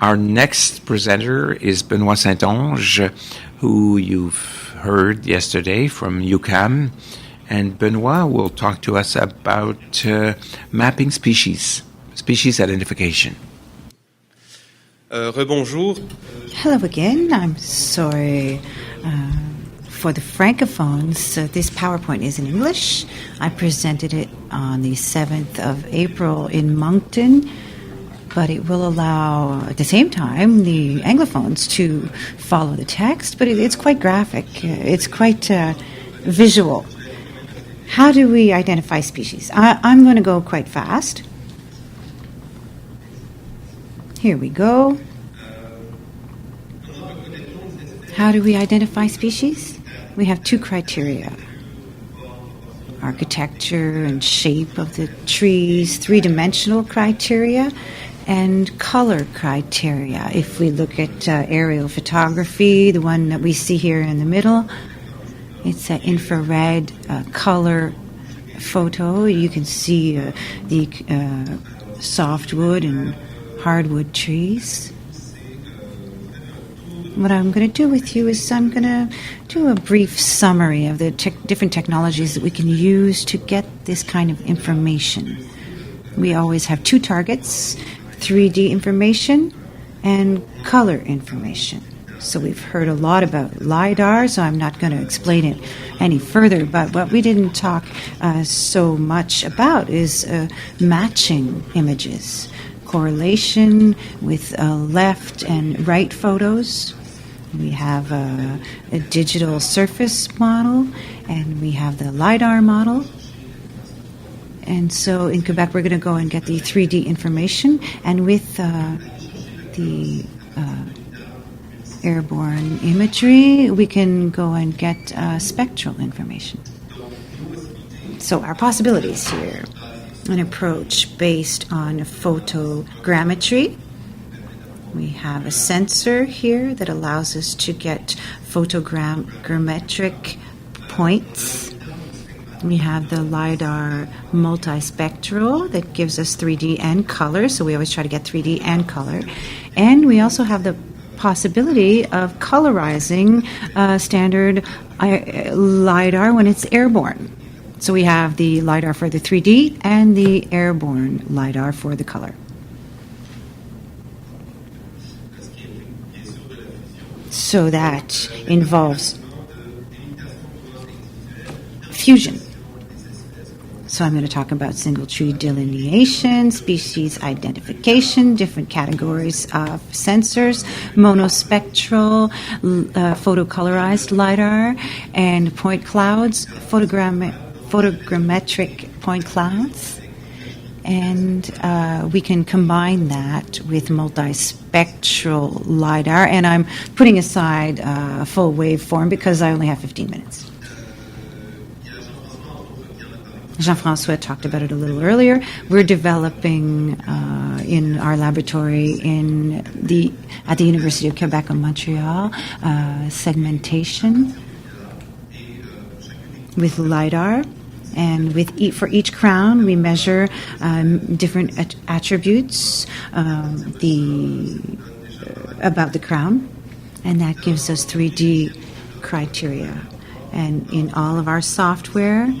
Our next presenter is Benoît St-Onge, who you've heard yesterday from UQAM. And Benoît will talk to us about mapping species identification. Rebonjour. Hello again. I'm sorry for the francophones. This PowerPoint is in English. I presented it on the 7th of April in Moncton, but it will allow, at the same time, the Anglophones to follow the text, but it's quite graphic. It's quite visual. How do we identify species? I'm going to go quite fast. Here we go. How do we identify species? We have two criteria: architecture and shape of the trees, three-dimensional criteria, and color criteria. If we look at aerial photography, the one that we see here in the middle, it's an infrared color photo. You can see the softwood and hardwood trees. What I'm going to do with you is I'm going to do a brief summary of the different technologies that we can use to get this kind of information. We always have two targets: 3D information and color information. So we've heard a lot about Lidar, so I'm not going to explain it any further. But what we didn't talk so much about is matching images, correlation with left and right photos. We have a digital surface model, and we have the Lidar model. And so in Quebec, we're going to go and get the 3D information, and with the airborne imagery, we can go and get spectral information. So our possibilities here: an approach based on photogrammetry. We have a sensor here that allows us to get photogrammetric points. We have the Lidar Multispectral that gives us 3D and color, so we always try to get 3D and color. And we also have the possibility of colorizing standard Lidar when it's airborne. So we have the Lidar for the 3D and the airborne Lidar for the color. So that involves fusion. So I'm going to talk about single tree delineation, species identification, different categories of sensors, monospectral, photocolorized LiDAR, and point clouds, photogrammetric point clouds. And we can combine that with multispectral LiDAR. And I'm putting aside a full waveform because I only have 15 minutes. Jean-François talked about it a little earlier. We're developing in our laboratory at the University of Quebec and Montreal segmentation with LiDAR. And for each crown, we measure different attributes about the crown, and that gives us 3D criteria. And in all of our software,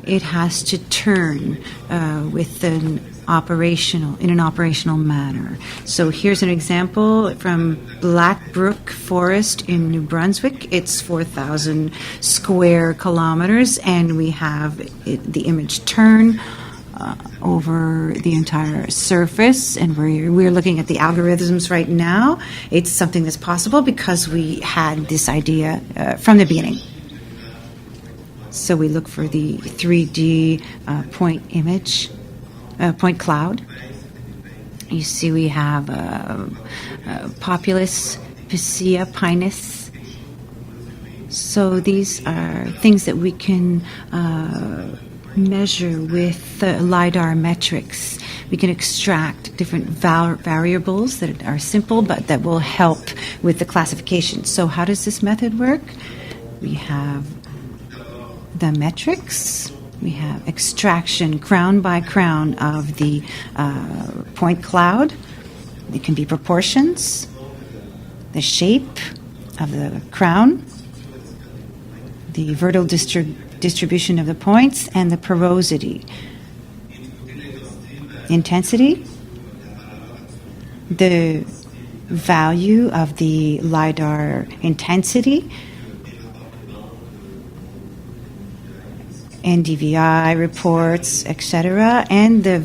it has to turn in an operational manner. So here's an example from Blackbrook Forest in New Brunswick. It's 4,000 square kilometers, and we have the image turn over the entire surface, and we're looking at the algorithms right now. It's something that's possible because we had this idea from the beginning. So we look for the 3D point image, point cloud. You see we have Populus, Picea, Pinus. So these are things that we can measure with Lidar Metrics. We can extract different variables that are simple but that will help with the classification. So how does this method work? We have the metrics. We have extraction crown by crown of the point cloud. It can be proportions, the shape of the crown, the vertical distribution of the points, and the porosity. Intensity, the value of the LiDAR intensity, NDVI reports, etc., and the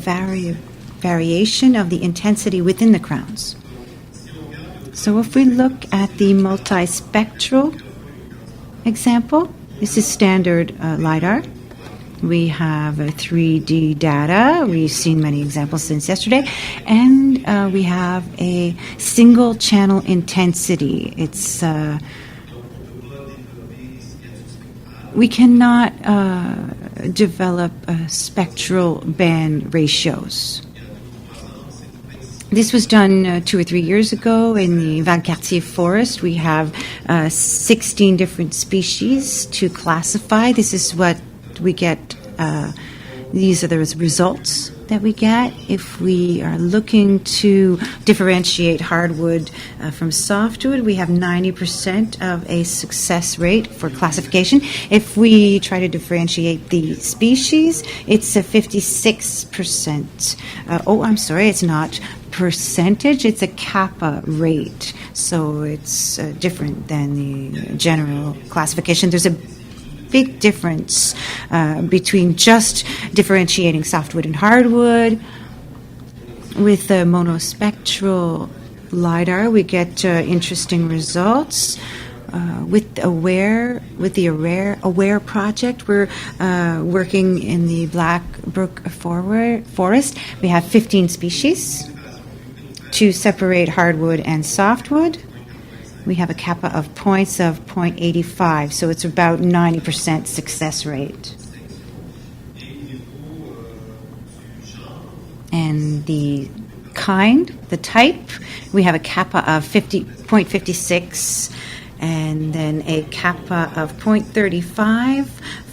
variation of the intensity within the crowns. So if we look at the multispectral example, this is standard LiDAR. We have 3D data. We've seen many examples since yesterday. And we have a single channel intensity. It's we cannot develop spectral band ratios. This was done 2 or 3 years ago in the Valcartier forest. We have 16 different species to classify. This is what we get. These are the results that we get if we are looking to differentiate hardwood from softwood. We have 90% of a success rate for classification. If we try to differentiate the species, it's a 56%. I'm sorry, it's not percentage, it's a kappa rate. So it's different than the general classification. There's a big difference between just differentiating softwood and hardwood. With the monospectral LiDAR, we get interesting results. With the Aware project, we're working in the Blackbrook forest. We have 15 species to separate hardwood and softwood. We have a kappa of points of 0.85, so it's about 90% success rate. And the type, we have a kappa of 0.56, and then a kappa of 0.35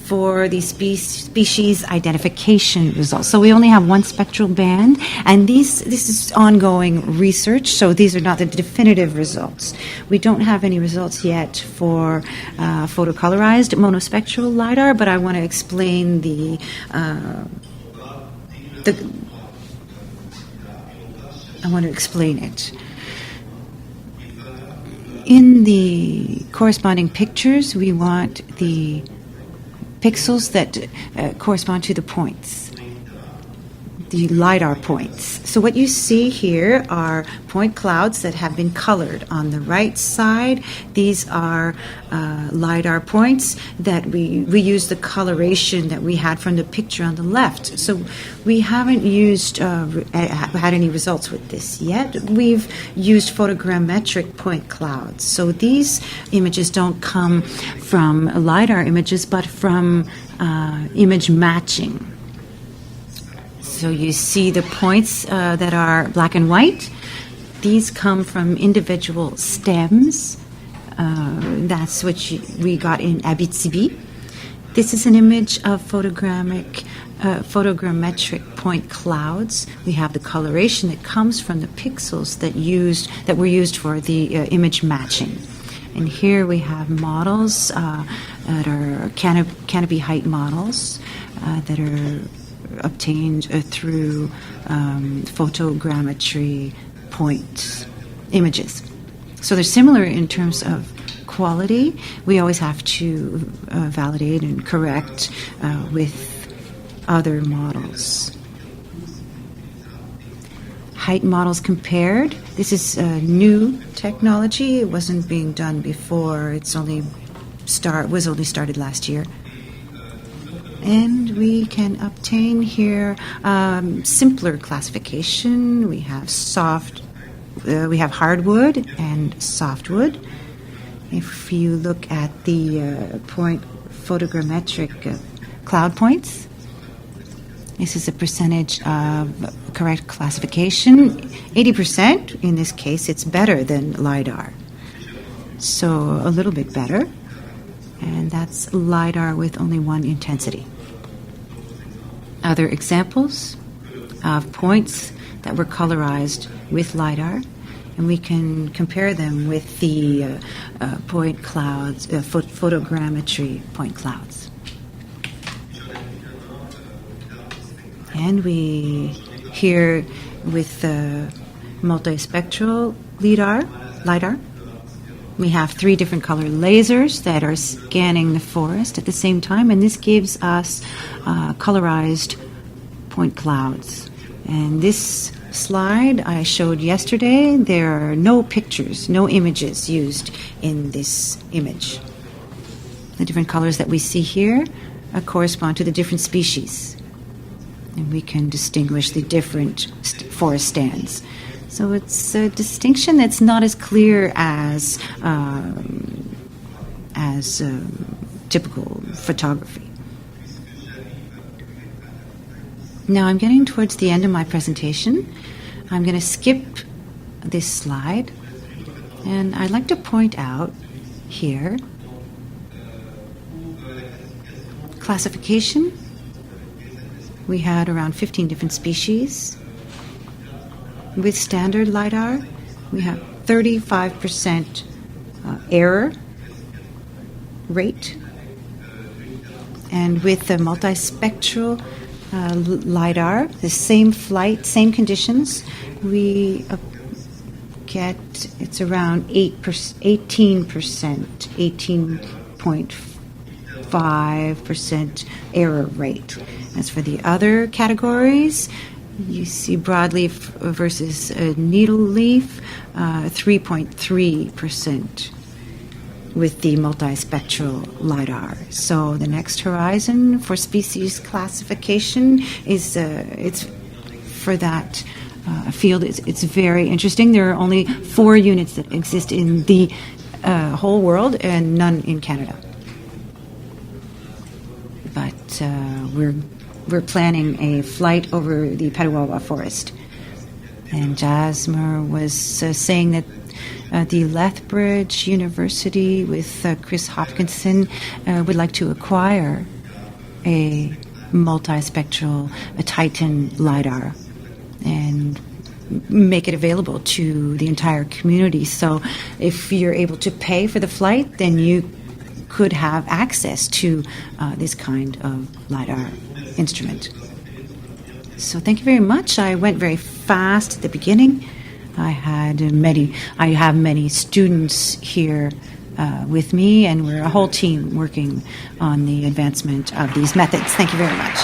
for the species identification results. So we only have one spectral band, and this is ongoing research, so these are not the definitive results. We don't have any results yet for photocolorized monospectral LiDAR, but I want to explain I want to explain it. In the corresponding pictures, we want the pixels that correspond to the points, the LiDAR points. So what you see here are point clouds that have been colored. On the right side, these are LiDAR points that we use the coloration that we had from the picture on the left. So we haven't had any results with this yet. We've used photogrammetric point clouds. So these images don't come from LiDAR images, but from image matching. So you see the points that are black and white. These come from individual stems. That's what we got in Abitibi. This is an image of photogrammetric point clouds. We have the coloration that comes from the pixels that were used for the image matching. And here we have models that are canopy height models that are obtained through photogrammetry point images. So they're similar in terms of quality. We always have to validate and correct with other models. Height models compared. This is new technology. It wasn't being done before. Was only started last year. And we can obtain here simpler classification. We have hardwood and softwood. If you look at the point photogrammetric cloud points, this is a percentage of correct classification. 80%, in this case, it's better than LiDAR. So a little bit better. And that's LiDAR with only one intensity. Other examples of points that were colorized with LiDAR. and we can compare them with the point clouds, photogrammetry point clouds. And we here with the multispectral lidar, we have 3 different color lasers that are scanning the forest at the same time, and this gives us colorized point clouds. And this slide I showed yesterday, there are no pictures, no images used in this image. The different colors that we see here correspond to the different species, and we can distinguish the different forest stands. So it's a distinction that's not as clear as typical photography. Now I'm getting towards the end of my presentation. I'm going to skip this slide, and I'd like to point out here classification. We had around 15 different species. With standard LiDAR, we have 35% error rate. And with the multispectral LiDAR, the same flight, same conditions, we get, it's around 18%, 18.5% error rate. As for the other categories, you see broadleaf versus needle leaf, 3.3% with the multispectral LiDAR. So the next horizon for species classification is it's for that field. It's very interesting. There are only 4 units that exist in the whole world and none in Canada. But we're planning a flight over the Petawawa forest. And Jasmer was saying that the Lethbridge University with Chris Hopkinson would like to acquire a multispectral Titan LiDAR and make it available to the entire community. So if you're able to pay for the flight, then you could have access to this kind of LiDAR instrument. So thank you very much. I went very fast at the beginning. I have many students here with me, and we're a whole team working on the advancement of these methods. Thank you very much.